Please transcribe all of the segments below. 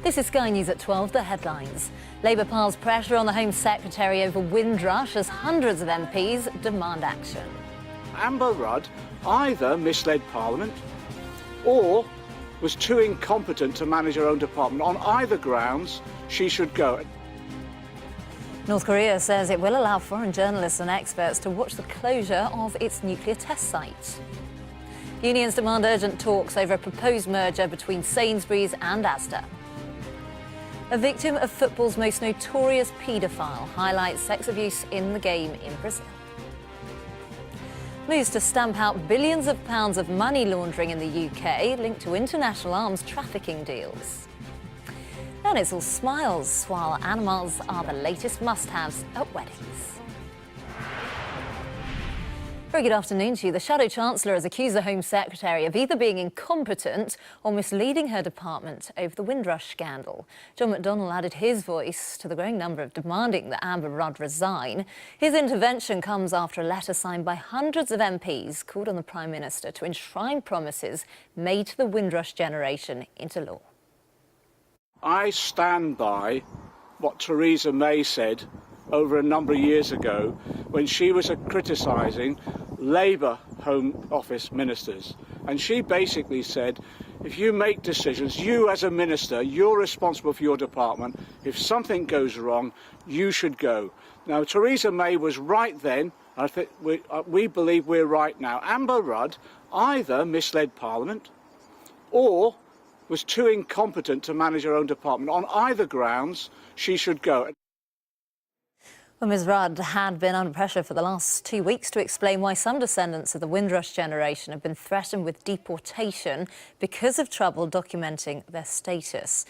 This is Sky News at 12, the headlines. Labour piles pressure on the Home Secretary over Windrush as hundreds of MPs demand action. Amber Rudd either misled Parliament or was too incompetent to manage her own department. On either grounds, she should go. North Korea says it will allow foreign journalists and experts to watch the closure of its nuclear test site. Unions demand urgent talks over a proposed merger between Sainsbury's and Asda. A victim of football's most notorious paedophile highlights sex abuse in the game in Brazil. Moves to stamp out billions of pounds of money laundering in the UK linked to international arms trafficking deals. And it's all smiles, while animals are the latest must-haves at weddings. Very good afternoon to you. The Shadow Chancellor has accused the Home Secretary of either being incompetent or misleading her department over the Windrush scandal. John McDonnell added his voice to the growing number of demanding that Amber Rudd resign. His intervention comes after a letter signed by hundreds of MPs called on the Prime Minister to enshrine promises made to the Windrush generation into law. I stand by what Theresa May said over a number of years ago when she was criticising Labour Home Office ministers. And she basically said, if you make decisions, you as a minister, you're responsible for your department. If something goes wrong, you should go. Now, Theresa May was right then. I think we believe we're right now. Amber Rudd either misled Parliament or was too incompetent to manage her own department. On either grounds, she should go. Well, Ms Rudd had been under pressure for the last 2 weeks to explain why some descendants of the Windrush generation have been threatened with deportation because of trouble documenting their status.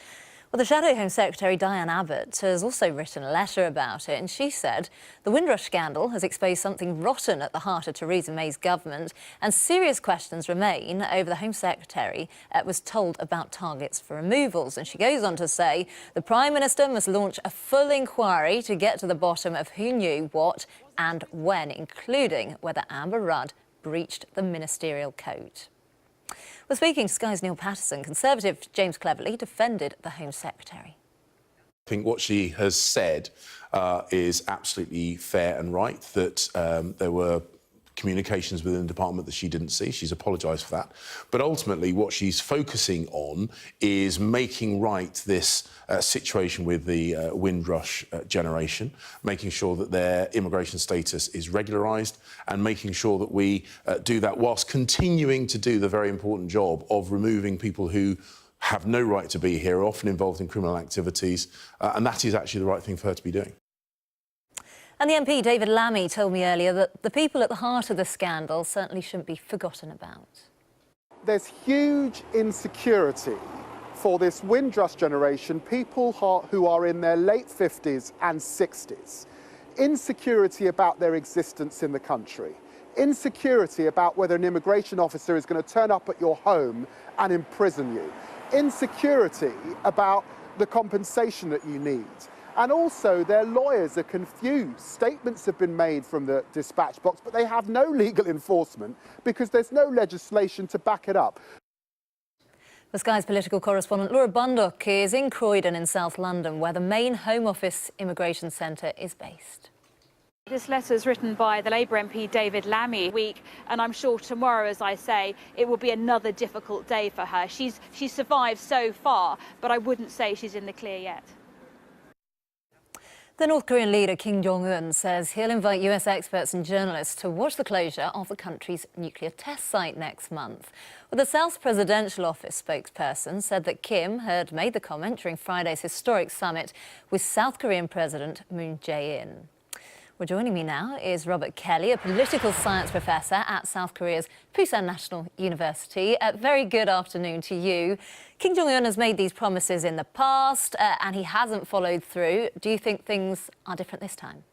Well, the Shadow Home Secretary, Diane Abbott, has also written a letter about it, and she said the Windrush scandal has exposed something rotten at the heart of Theresa May's government, and serious questions remain over the Home Secretary was told about targets for removals. And she goes on to say the Prime Minister must launch a full inquiry to get to the bottom of who knew what and when, including whether Amber Rudd breached the ministerial code. Well, speaking to Sky's Neil Patterson, Conservative James Cleverly defended the Home Secretary. I think what she has said is absolutely fair and right, that there were communications within the department that she didn't see. She's apologised for that. But ultimately, what she's focusing on is making right this situation with the Windrush generation, making sure that their immigration status is regularised and making sure that we do that whilst continuing to do the very important job of removing people who have no right to be here, often involved in criminal activities, and that is actually the right thing for her to be doing. And the MP, David Lammy, told me earlier that the people at the heart of the scandal certainly shouldn't be forgotten about. There's huge insecurity for this Windrush generation, people who are in their late 50s and 60s. Insecurity about their existence in the country. Insecurity about whether an immigration officer is going to turn up at your home and imprison you. Insecurity about the compensation that you need. And also, their lawyers are confused. Statements have been made from the dispatch box, but they have no legal enforcement because there's no legislation to back it up. The Sky's political correspondent Laura Bundock is in Croydon in South London, where the main Home Office Immigration Centre is based. This letter is written by the Labour MP David Lammy week, and I'm sure tomorrow, as I say, it will be another difficult day for her. She's survived so far, but I wouldn't say she's in the clear yet. The North Korean leader Kim Jong-un says he'll invite US experts and journalists to watch the closure of the country's nuclear test site next month. Well, the South's presidential office spokesperson said that Kim had made the comment during Friday's historic summit with South Korean President Moon Jae-in. Well, joining me now is Robert Kelly, a political science professor at South Korea's Pusan National University. Very good afternoon to you. Kim Jong-un has made these promises in the past and he hasn't followed through. Do you think things are different this time?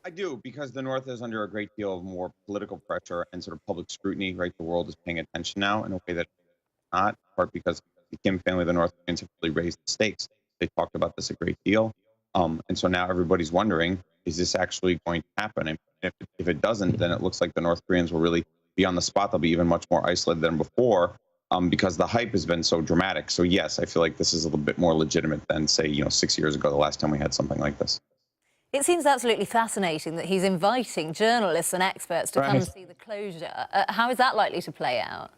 I do, because the North is under a great deal of more political pressure and sort of public scrutiny, right? The world is paying attention now in a way that it's not, in part because the Kim family, the North Koreans, have really raised the stakes. They talked about this a great deal. And so now everybody's wondering, is this actually going to happen? And if it doesn't, then it looks like the North Koreans will really be on the spot. They'll be even much more isolated than before. because the hype has been so dramatic. So yes, I feel like this is a little bit more legitimate than, say, 6 years ago, the last time we had something like this. It seems absolutely fascinating that he's inviting journalists and experts to come and see the closure. How is that likely to play out?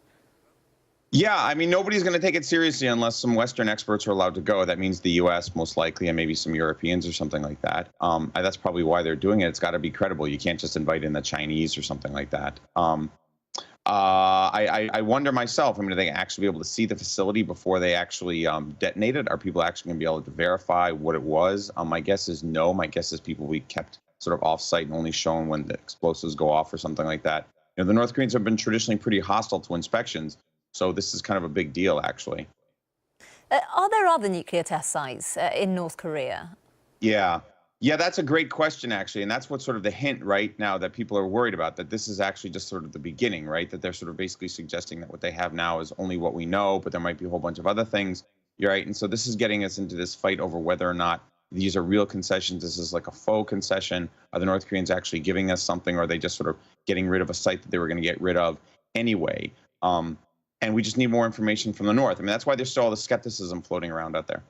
Yeah, I mean, nobody's going to take it seriously unless some Western experts are allowed to go. That means the U.S. most likely, and maybe some Europeans or something like that. That's probably why they're doing it. It's got to be credible. You can't just invite in the Chinese or something like that. I wonder myself, I mean, are they actually be able to see the facility before they actually detonate it? Are people actually going to be able to verify what it was? My guess is no. My guess is people will be kept sort of off-site and only shown when the explosives go off or something like that. The North Koreans have been traditionally pretty hostile to inspections, so this is kind of a big deal, actually. Are there other nuclear test sites in North Korea? Yeah, that's a great question, actually. And that's what's sort of the hint right now that people are worried about, that this is actually just sort of the beginning, right? That they're sort of basically suggesting that what they have now is only what we know, but there might be a whole bunch of other things, right? And so this is getting us into this fight over whether or not these are real concessions. This is like a faux concession. Are the North Koreans actually giving us something, or are they just sort of getting rid of a site that they were going to get rid of anyway? And we just need more information from the North. I mean, that's why there's still all the skepticism floating around out there.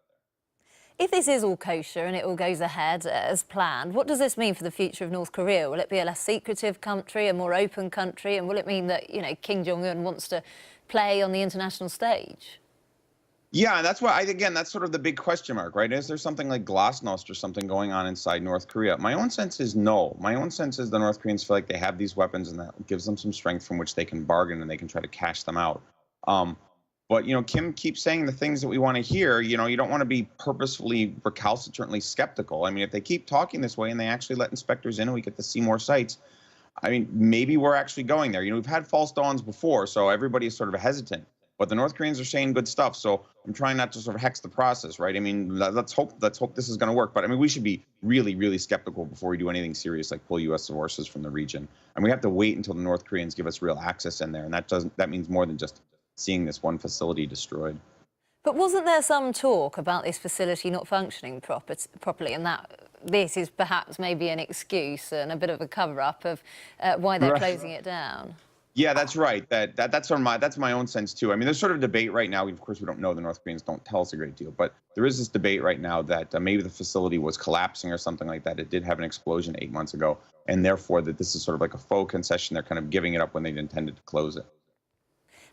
If this is all kosher and it all goes ahead as planned, what does this mean for the future of North Korea? Will it be a less secretive country, a more open country? And will it mean that, Kim Jong-un wants to play on the international stage? Yeah, and that's why, again, that's sort of the big question mark, right? Is there something like glasnost or something going on inside North Korea? My own sense is no. My own sense is the North Koreans feel like they have these weapons and that gives them some strength from which they can bargain and they can try to cash them out. But, Kim keeps saying the things that we want to hear. You don't want to be purposefully recalcitrantly skeptical. I mean, if they keep talking this way and they actually let inspectors in and we get to see more sites, I mean, maybe we're actually going there. We've had false dawns before, so everybody is sort of hesitant. But the North Koreans are saying good stuff, so I'm trying not to sort of hex the process, right? I mean, let's hope this is going to work. But I mean, we should be really, really skeptical before we do anything serious, like pull U.S. forces from the region. And we have to wait until the North Koreans give us real access in there, and that means more than just seeing this one facility destroyed. But wasn't there some talk about this facility not functioning properly, and that this is perhaps maybe an excuse and a bit of a cover-up of why they're closing it down? Yeah, that's right. That's my own sense too. I mean, there's sort of debate right now. Of course, we don't know. The North Koreans don't tell us a great deal, but there is this debate right now that maybe the facility was collapsing or something like that. It did have an explosion 8 months ago, and therefore that this is sort of like a faux concession. They're kind of giving it up when they intended to close it.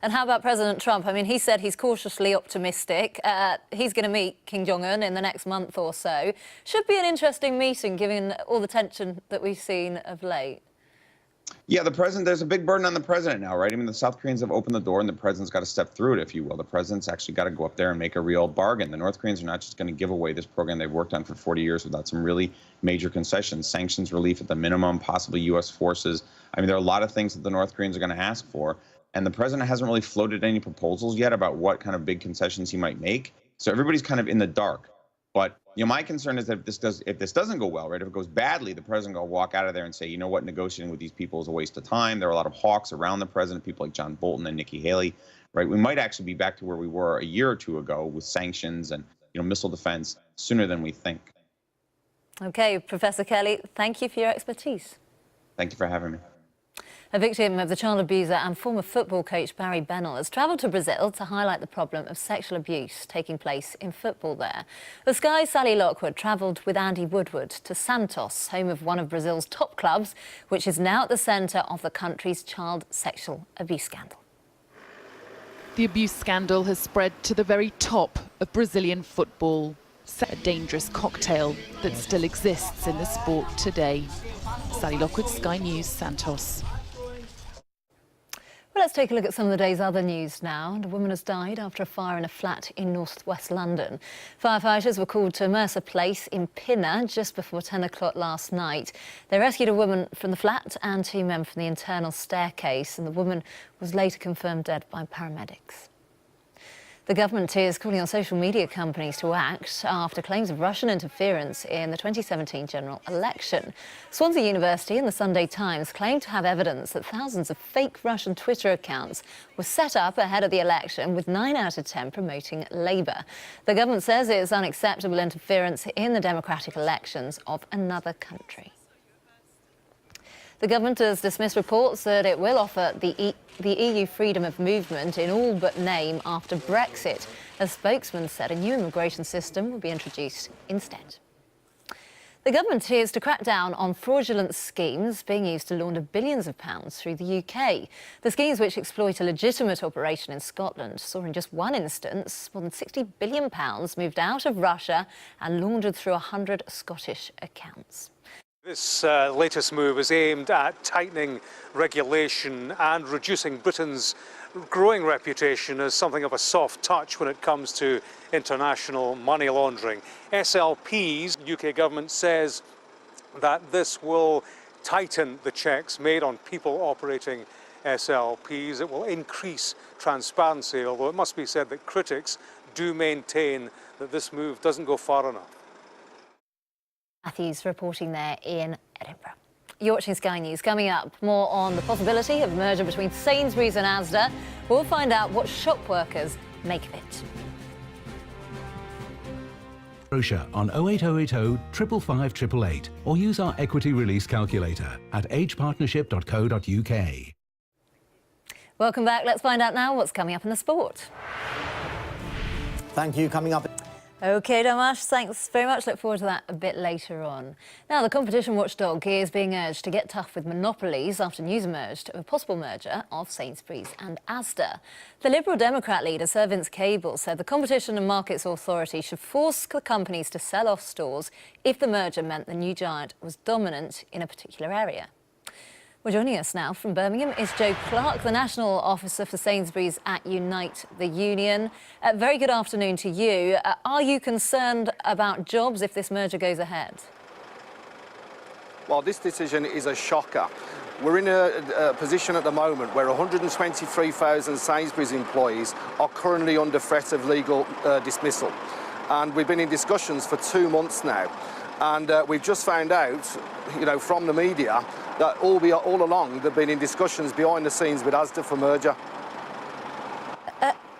And how about President Trump? I mean, he said he's cautiously optimistic. He's going to meet Kim Jong-un in the next month or so. Should be an interesting meeting, given all the tension that we've seen of late. Yeah, there's a big burden on the president now, right? I mean, the South Koreans have opened the door and the president's got to step through it, if you will. The president's actually got to go up there and make a real bargain. The North Koreans are not just going to give away this program they've worked on for 40 years without some really major concessions, sanctions relief at the minimum, possibly U.S. forces. I mean, there are a lot of things that the North Koreans are going to ask for. And the president hasn't really floated any proposals yet about what kind of big concessions he might make. So everybody's kind of in the dark. But my concern is that if this doesn't go well, right, if it goes badly, the president will walk out of there and say, you know what, negotiating with these people is a waste of time. There are a lot of hawks around the president, people like John Bolton and Nikki Haley, right? We might actually be back to where we were a year or two ago with sanctions and missile defense sooner than we think. OK, Professor Kelly, thank you for your expertise. Thank you for having me. A victim of the child abuser and former football coach Barry Bennell has travelled to Brazil to highlight the problem of sexual abuse taking place in football there. The Sky's Sally Lockwood travelled with Andy Woodward to Santos, home of one of Brazil's top clubs, which is now at the centre of the country's child sexual abuse scandal. The abuse scandal has spread to the very top of Brazilian football. A dangerous cocktail that still exists in the sport today. Sally Lockwood, Sky News, Santos. Well, let's take a look at some of the day's other news now. A woman has died after a fire in a flat in northwest London. Firefighters were called to Mercer Place in Pinner just before 10 o'clock last night. They rescued a woman from the flat and 2 men from the internal staircase, and the woman was later confirmed dead by paramedics. The government is calling on social media companies to act after claims of Russian interference in the 2017 general election. Swansea University and the Sunday Times claim to have evidence that thousands of fake Russian Twitter accounts were set up ahead of the election, with 9 out of 10 promoting Labour. The government says it is unacceptable interference in the democratic elections of another country. The government has dismissed reports that it will offer the EU freedom of movement in all but name after Brexit. A spokesman said a new immigration system will be introduced instead. The government is to crack down on fraudulent schemes being used to launder billions of pounds through the UK. The schemes, which exploit a legitimate operation in Scotland, saw in just one instance more than £60 billion moved out of Russia and laundered through 100 Scottish accounts. This latest move is aimed at tightening regulation and reducing Britain's growing reputation as something of a soft touch when it comes to international money laundering. SLPs, the UK government says that this will tighten the checks made on people operating SLPs. It will increase transparency, although it must be said that critics do maintain that this move doesn't go far enough. Matthews reporting there in Edinburgh. You're watching Sky News. Coming up, more on the possibility of a merger between Sainsbury's and Asda. We'll find out what shop workers make of it. Brochure on 08080 555 888 or use our equity release calculator at agepartnership.co.uk. Welcome back. Let's find out now what's coming up in the sport. Thank you. Coming up. OK, Damash, thanks very much. Look forward to that a bit later on. Now, the competition watchdog is being urged to get tough with monopolies after news emerged of a possible merger of Sainsbury's and Asda. The Liberal Democrat leader, Sir Vince Cable, said the Competition and Markets Authority should force the companies to sell off stores if the merger meant the new giant was dominant in a particular area. Well, joining us now from Birmingham is Joe Clark, the National Officer for Sainsbury's at Unite the Union. Very good afternoon to you. Are you concerned about jobs if this merger goes ahead? Well, this decision is a shocker. We're in a position at the moment where 123,000 Sainsbury's employees are currently under threat of legal dismissal. And we've been in discussions for 2 months now. And we've just found out, from the media, that all along they've been in discussions behind the scenes with Asda for merger.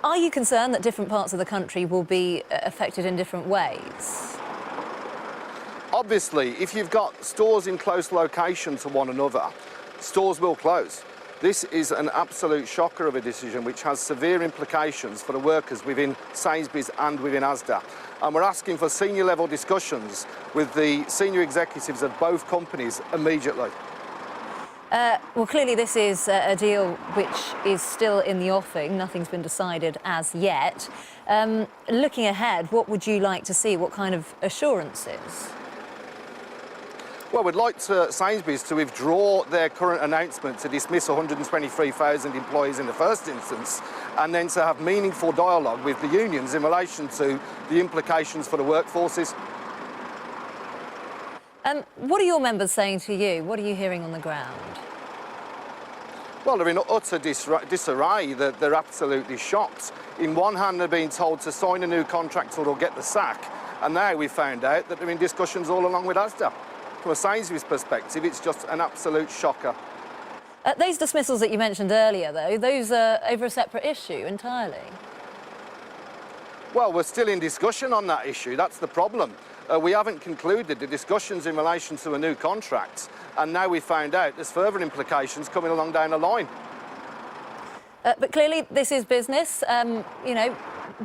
Are you concerned that different parts of the country will be affected in different ways? Obviously, if you've got stores in close location to one another, stores will close. This is an absolute shocker of a decision which has severe implications for the workers within Sainsbury's and within Asda. And we're asking for senior level discussions with the senior executives of both companies immediately. Well, clearly this is a deal which is still in the offing. Nothing's been decided as yet. Looking ahead, what would you like to see? What kind of assurances? Well, we'd like Sainsbury's to withdraw their current announcement to dismiss 123,000 employees in the first instance, and then to have meaningful dialogue with the unions in relation to the implications for the workforces. What are your members saying to you? What are you hearing on the ground? Well, they're in utter disarray. They're absolutely shocked. In one hand, they're being told to sign a new contract or they'll get the sack, and now we've found out that they're in discussions all along with Asda. From a Sainsbury's perspective, it's just an absolute shocker. Those dismissals that you mentioned earlier, though, those are over a separate issue entirely. Well, we're still in discussion on that issue. That's the problem. We haven't concluded the discussions in relation to a new contract, and now we've found out there's further implications coming along down the line. But clearly, this is business.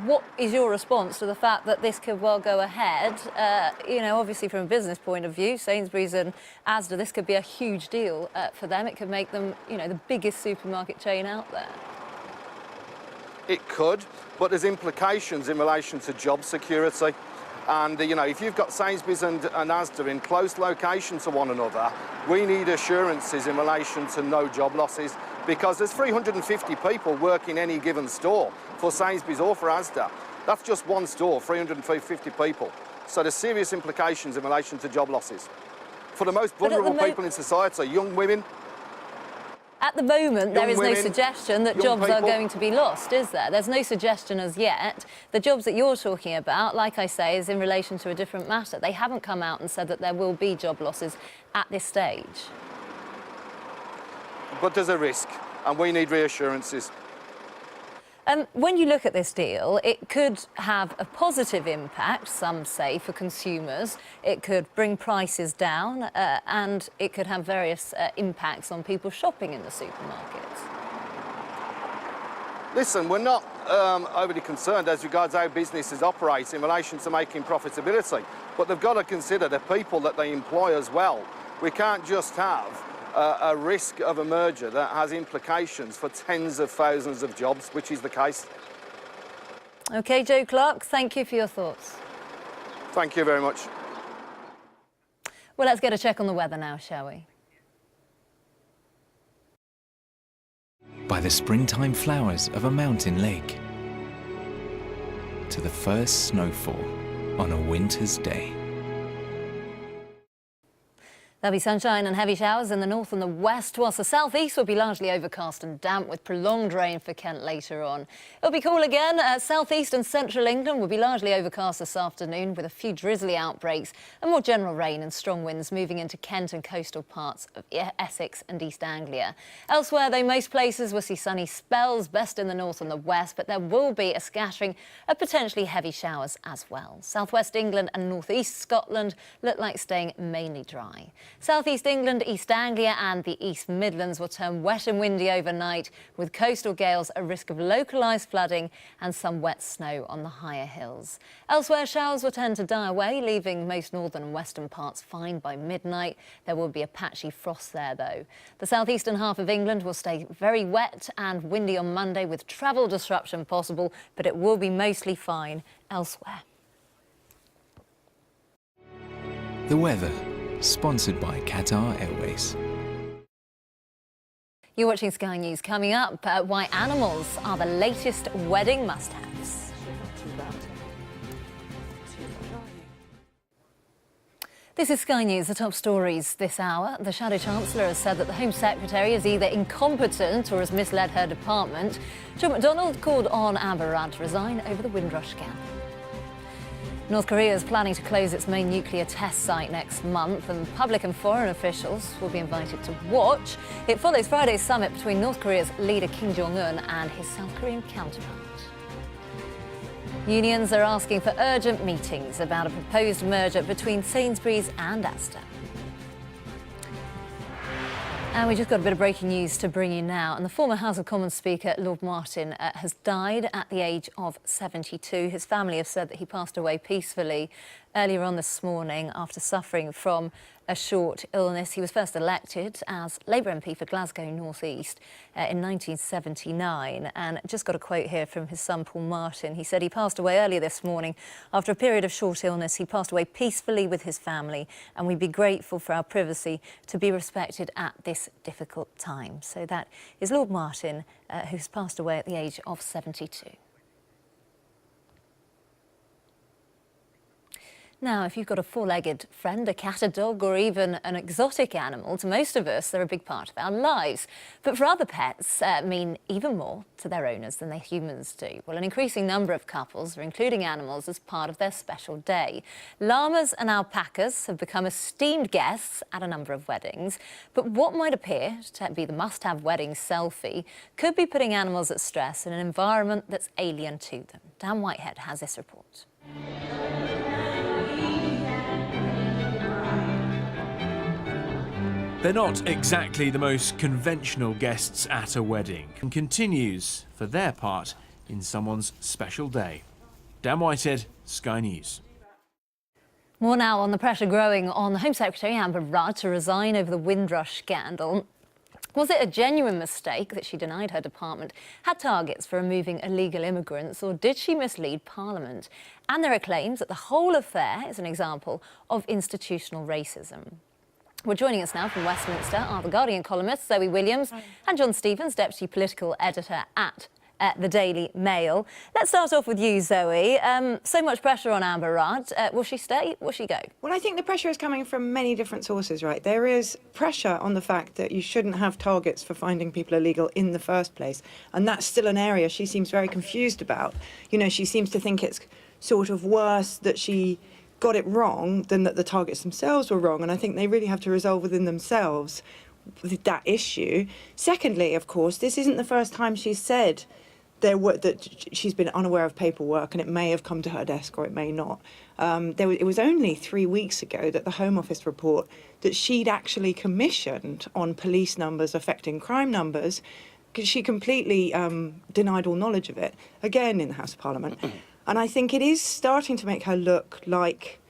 What is your response to the fact that this could well go ahead? Obviously from a business point of view, Sainsbury's and Asda, this could be a huge deal for them. It could make them, the biggest supermarket chain out there. It could, but there's implications in relation to job security. And, if you've got Sainsbury's and Asda in close location to one another, we need assurances in relation to no job losses, because there's 350 people work in any given store for Sainsbury's or for Asda. That's just one store, 350 people. So there's serious implications in relation to job losses. For the most vulnerable people in society, young women. At the moment, there is no suggestion that jobs are going to be lost, is there? There's no suggestion as yet. The jobs that you're talking about, like I say, is in relation to a different matter. They haven't come out and said that there will be job losses at this stage. But there's a risk, and we need reassurances. When you look at this deal, it could have a positive impact, some say, for consumers. It could bring prices down and it could have various impacts on people shopping in the supermarkets. Listen, we're not overly concerned as regards how businesses operate in relation to making profitability, but they've got to consider the people that they employ as well. We can't just have a risk of a merger that has implications for tens of thousands of jobs, which is the case. OK, Joe Clark, thank you for your thoughts. Thank you very much. Well, let's get a check on the weather now, shall we? By the springtime flowers of a mountain lake, to the first snowfall on a winter's day. There'll be sunshine and heavy showers in the north and the west, whilst the southeast will be largely overcast and damp with prolonged rain for Kent later on. It'll be cool again. Southeast and central England will be largely overcast this afternoon with a few drizzly outbreaks and more general rain and strong winds moving into Kent and coastal parts of Essex and East Anglia. Elsewhere, though, most places will see sunny spells, best in the north and the west, but there will be a scattering of potentially heavy showers as well. Southwest England and northeast Scotland look like staying mainly dry. South East England, East Anglia and the East Midlands will turn wet and windy overnight, with coastal gales, a risk of localised flooding and some wet snow on the higher hills. Elsewhere, showers will tend to die away, leaving most northern and western parts fine by midnight. There will be a patchy frost there, though. The southeastern half of England will stay very wet and windy on Monday, with travel disruption possible, but it will be mostly fine elsewhere. The weather, sponsored by Qatar Airways. You're watching Sky News. Coming up, why animals are the latest wedding must-haves. This is Sky News, the top stories this hour. The Shadow Chancellor has said that the Home Secretary is either incompetent or has misled her department. John McDonnell called on Amber Rudd to resign over the Windrush scandal. North Korea is planning to close its main nuclear test site next month, and public and foreign officials will be invited to watch. It follows Friday's summit between North Korea's leader Kim Jong-un and his South Korean counterpart. Unions are asking for urgent meetings about a proposed merger between Sainsbury's and Asda. And we just got a bit of breaking news to bring you now. And the former House of Commons Speaker, Lord Martin, has died at the age of 72. His family have said that he passed away peacefully earlier on this morning after suffering from a short illness. He was first elected as Labour MP for Glasgow North East in 1979. And just got a quote here from his son, Paul Martin. He said he passed away earlier this morning after a period of short illness. He passed away peacefully with his family, and we'd be grateful for our privacy to be respected at this difficult time. So that is Lord Martin, who's passed away at the age of 72. Now, if you've got a four-legged friend, a cat, a dog, or even an exotic animal, to most of us, they're a big part of our lives. But for other pets, mean even more to their owners than they humans do. Well, an increasing number of couples are including animals as part of their special day. Llamas and alpacas have become esteemed guests at a number of weddings. But what might appear to be the must-have wedding selfie could be putting animals at stress in an environment that's alien to them. Dan Whitehead has this report. They're not exactly the most conventional guests at a wedding, and continues, for their part, in someone's special day. Dan Whitehead, Sky News. More now on the pressure growing on the Home Secretary Amber Rudd to resign over the Windrush scandal. Was it a genuine mistake that she denied her department had targets for removing illegal immigrants, or did she mislead Parliament? And there are claims that the whole affair is an example of institutional racism. Well, joining us now from Westminster are The Guardian columnist Zoe Williams and John Stevens, Deputy Political Editor at the Daily Mail. Let's start off with you, Zoe. So much pressure on Amber Rudd. Will she stay? Will she go? Well, I think the pressure is coming from many different sources, right? There is pressure on the fact that you shouldn't have targets for finding people illegal in the first place. And that's still an area she seems very confused about. You know, she seems to think it's sort of worse that she got it wrong than that the targets themselves were wrong. And I think they really have to resolve within themselves that issue. Secondly, of course, this isn't the first time she's said that she's been unaware of paperwork and it may have come to her desk or it may not. It was only 3 weeks ago that the Home Office report that she'd actually commissioned on police numbers affecting crime numbers, because she completely denied all knowledge of it, again in the House of Parliament. And I think it is starting to make her look like...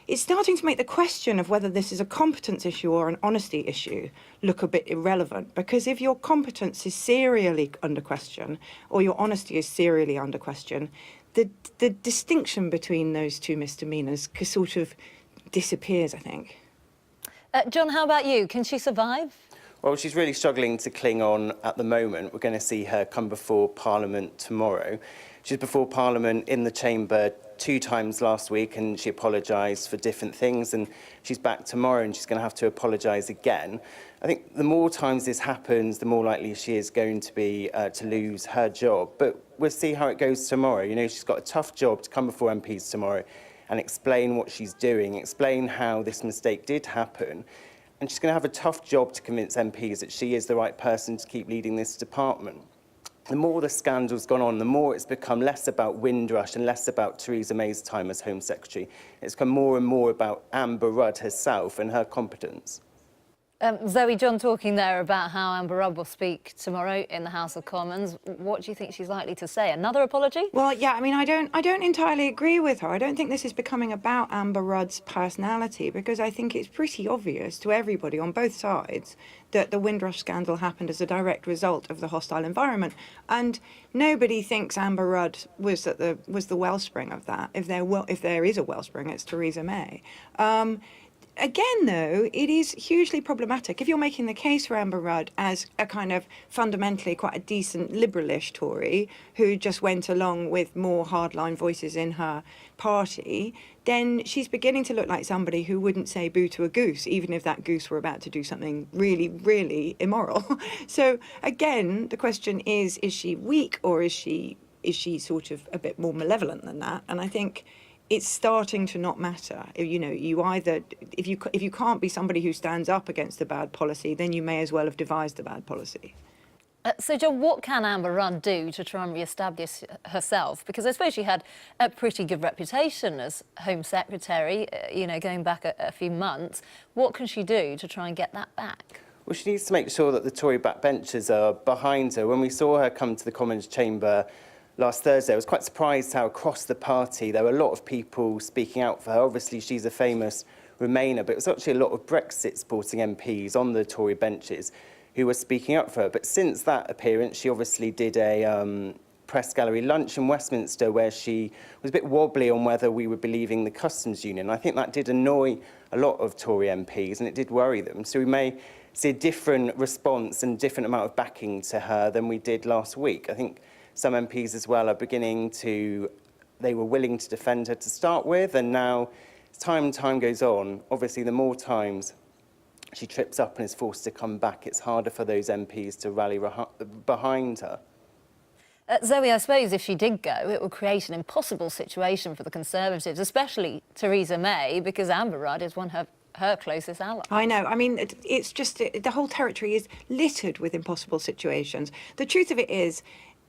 It's starting to make the question of whether this is a competence issue or an honesty issue look a bit irrelevant, because if your competence is serially under question or your honesty is serially under question, the distinction between those two misdemeanours sort of disappears, I think. John, how about you? Can she survive? Well, she's really struggling to cling on at the moment. We're going to see her come before Parliament tomorrow. She's before Parliament in the chamber 2 times last week and she apologised for different things, and she's back tomorrow and she's going to have to apologise again. I think the more times this happens, the more likely she is going to be to lose her job. But we'll see how it goes tomorrow. You know, she's got a tough job to come before MPs tomorrow and explain what she's doing, explain how this mistake did happen. And she's going to have a tough job to convince MPs that she is the right person to keep leading this department. The more the scandal's gone on, the more it's become less about Windrush and less about Theresa May's time as Home Secretary. It's become more and more about Amber Rudd herself and her competence. Zoe, John talking there about how Amber Rudd will speak tomorrow in the House of Commons. What do you think she's likely to say? Another apology? Well, yeah, I mean, I don't entirely agree with her. I don't think this is becoming about Amber Rudd's personality, because I think it's pretty obvious to everybody on both sides that the Windrush scandal happened as a direct result of the hostile environment, and nobody thinks Amber Rudd was the wellspring of that. If there is a wellspring, it's Theresa May. Again, though, it is hugely problematic. If you're making the case for Amber Rudd as a kind of fundamentally quite a decent liberalish Tory who just went along with more hardline voices in her party, then she's beginning to look like somebody who wouldn't say boo to a goose, even if that goose were about to do something really, really immoral. So, again, the question is she weak, or is she sort of a bit more malevolent than that? And I think it's starting to not matter. You know, you either, if you can't be somebody who stands up against a bad policy, then you may as well have devised a bad policy. So, John, what can Amber Rudd do to try and re-establish herself? Because I suppose she had a pretty good reputation as Home Secretary, you know, going back a few months. What can she do to try and get that back? Well, she needs to make sure that the Tory backbenchers are behind her. When we saw her come to the Commons chamber last Thursday, I was quite surprised how across the party there were a lot of people speaking out for her. Obviously, she's a famous Remainer, but it was actually a lot of Brexit-supporting MPs on the Tory benches who were speaking up for her. But since that appearance, she obviously did a press gallery lunch in Westminster where she was a bit wobbly on whether we would be leaving the customs union. I think that did annoy a lot of Tory MPs and it did worry them. So we may see a different response and different amount of backing to her than we did last week. I think some MPs as well are beginning to, they were willing to defend her to start with, and now as time goes on, obviously the more times she trips up and is forced to come back, it's harder for those MPs to rally behind her. Zoe, I suppose if she did go, it would create an impossible situation for the Conservatives, especially Theresa May, because Amber Rudd is one of her closest allies. I know. I mean, it's just, the whole territory is littered with impossible situations. The truth of it is,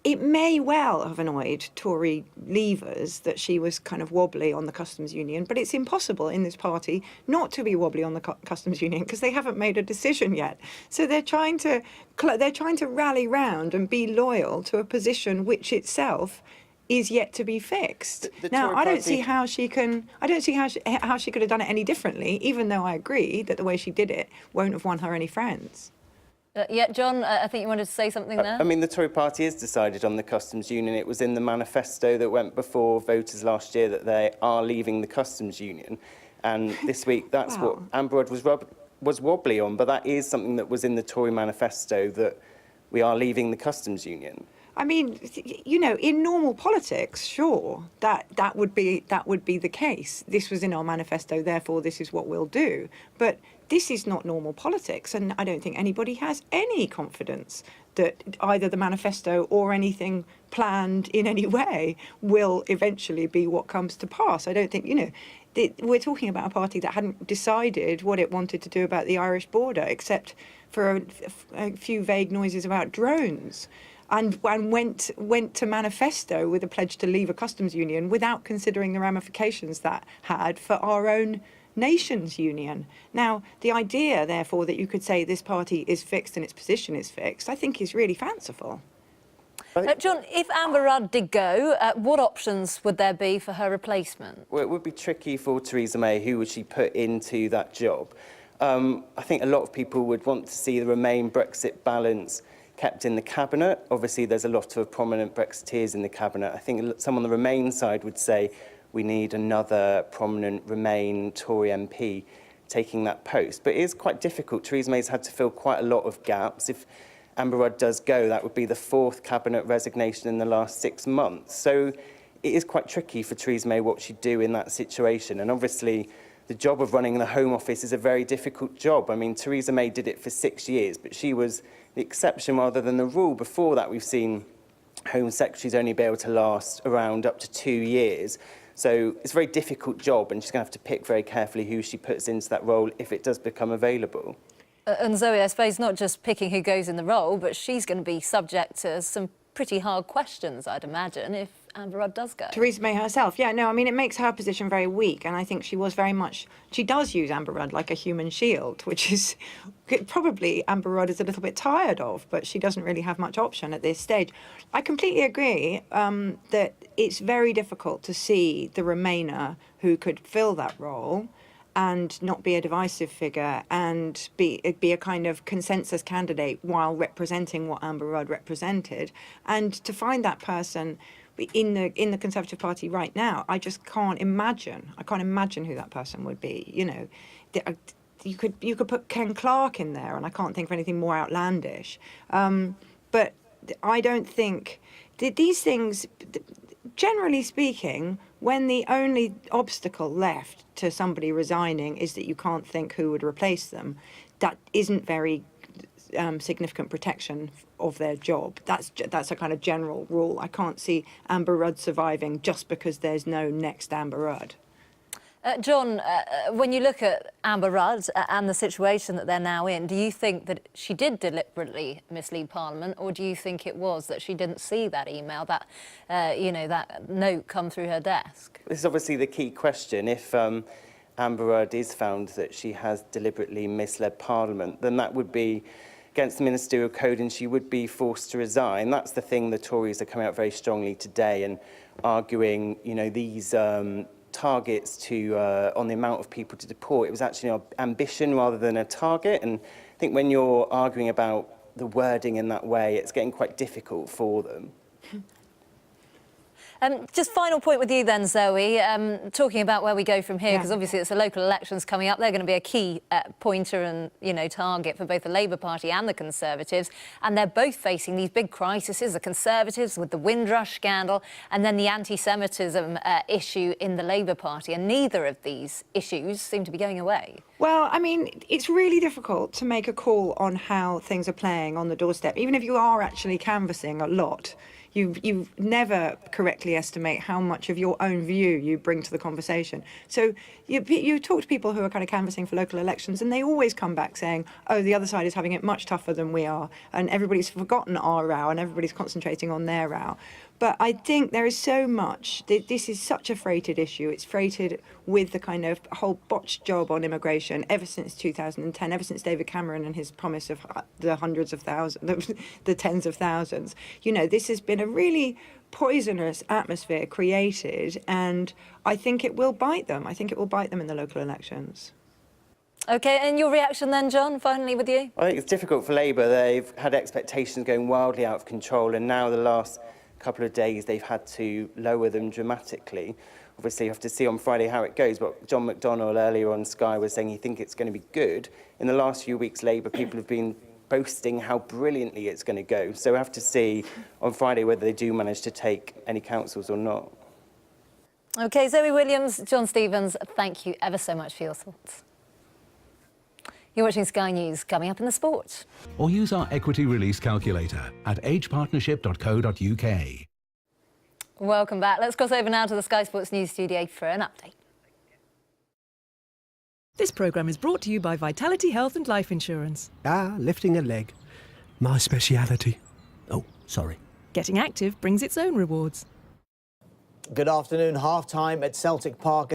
it may well have annoyed Tory leavers that she was kind of wobbly on the customs union, but it's impossible in this party not to be wobbly on the customs union because they haven't made a decision yet. So they're trying to rally round and be loyal to a position which itself is yet to be fixed. Now, I don't see how she could have done it any differently, even though I agree that the way she did it won't have won her any friends. Yeah, John, I think you wanted to say something there. I mean, the Tory party has decided on the customs union. It was in the manifesto that went before voters last year that they are leaving the customs union. And this week, that's what Amber Rudd was wobbly on. But that is something that was in the Tory manifesto, that we are leaving the customs union. I mean, you know, in normal politics, sure, that would be the case. This was in our manifesto, therefore this is what we'll do. But this is not normal politics, and I don't think anybody has any confidence that either the manifesto or anything planned in any way will eventually be what comes to pass. I don't think, you know, we're talking about a party that hadn't decided what it wanted to do about the Irish border, except for a few vague noises about drones. and went to manifesto with a pledge to leave a customs union without considering the ramifications that had for our own nations union. Now, the idea, therefore, that you could say this party is fixed and its position is fixed, I think is really fanciful. John, if Amber Rudd did go, what options would there be for her replacement? Well, it would be tricky for Theresa May. Who would she put into that job? I think a lot of people would want to see the Remain Brexit balance kept in the cabinet. Obviously, there's a lot of prominent Brexiteers in the cabinet. I think some on the Remain side would say we need another prominent Remain Tory MP taking that post. But it is quite difficult. Theresa May's had to fill quite a lot of gaps. If Amber Rudd does go, that would be the 4th cabinet resignation in the last 6 months. So it is quite tricky for Theresa May what she'd do in that situation. And obviously, the job of running the Home Office is a very difficult job. I mean, Theresa May did it for 6 years, but she was the exception rather than the rule. Before that, we've seen Home Secretaries only be able to last around up to 2 years. So it's a very difficult job, and she's going to have to pick very carefully who she puts into that role if it does become available. And Zoe, I suppose not just picking who goes in the role, but she's going to be subject to some pretty hard questions, I'd imagine, if Amber Rudd does go. Theresa May herself, yeah, no, I mean, it makes her position very weak, and I think she does use Amber Rudd like a human shield, which is probably Amber Rudd is a little bit tired of, but she doesn't really have much option at this stage. I completely agree that it's very difficult to see the Remainer who could fill that role and not be a divisive figure and be a kind of consensus candidate while representing what Amber Rudd represented. And to find that person in the Conservative Party right now, I just can't imagine. I can't imagine who that person would be. You know, you could put Ken Clarke in there, and I can't think of anything more outlandish. But I don't think these things, generally speaking, when the only obstacle left to somebody resigning is that you can't think who would replace them, that isn't very significant protection of their job. That's a kind of general rule. I can't see Amber Rudd surviving just because there's no next Amber Rudd. John, when you look at Amber Rudd and the situation that they're now in, do you think that she did deliberately mislead Parliament, or do you think it was that she didn't see that email, that that note come through her desk? This is obviously the key question. If Amber Rudd is found that she has deliberately misled Parliament, then that would be against the ministerial code and she would be forced to resign. That's the thing the Tories are coming out very strongly today and arguing, these targets on the amount of people to deport. It was actually our ambition rather than a target. And I think when you're arguing about the wording in that way, it's getting quite difficult for them. Just final point with you then, Zoe, talking about where we go from here, because obviously it's the local elections coming up. They're going to be a key pointer and, target for both the Labour Party and the Conservatives. And they're both facing these big crises, the Conservatives with the Windrush scandal and then the anti-Semitism issue in the Labour Party. And neither of these issues seem to be going away. Well, I mean, it's really difficult to make a call on how things are playing on the doorstep, even if you are actually canvassing a lot. You never correctly estimate how much of your own view you bring to the conversation. So you talk to people who are kind of canvassing for local elections, and they always come back saying, oh, the other side is having it much tougher than we are, and everybody's forgotten our row, and everybody's concentrating on their row. But I think there is so much, this is such a freighted issue. It's freighted with the kind of whole botched job on immigration ever since 2010, ever since David Cameron and his promise of the hundreds of thousands, the tens of thousands. This has been a really poisonous atmosphere created, and I think it will bite them. I think it will bite them in the local elections. OK, and your reaction then, John, finally with you? I think it's difficult for Labour. They've had expectations going wildly out of control, and now the last couple of days they've had to lower them dramatically. Obviously you have to see on Friday how it goes, but John McDonnell earlier on Sky was saying he thinks it's going to be good. In the last few weeks, Labour people have been boasting how brilliantly it's going to go. So we have to see on Friday whether they do manage to take any councils or not. OK, Zoe Williams, John Stevens, thank you ever so much for your thoughts. You're watching Sky News. Coming up in the sport. Or use our equity release calculator at agepartnership.co.uk. Welcome back. Let's cross over now to the Sky Sports News studio for an update. This programme is brought to you by Vitality Health and Life Insurance. Lifting a leg. My speciality. Oh, Sorry. Getting active brings its own rewards. Good afternoon. Half-time at Celtic Park.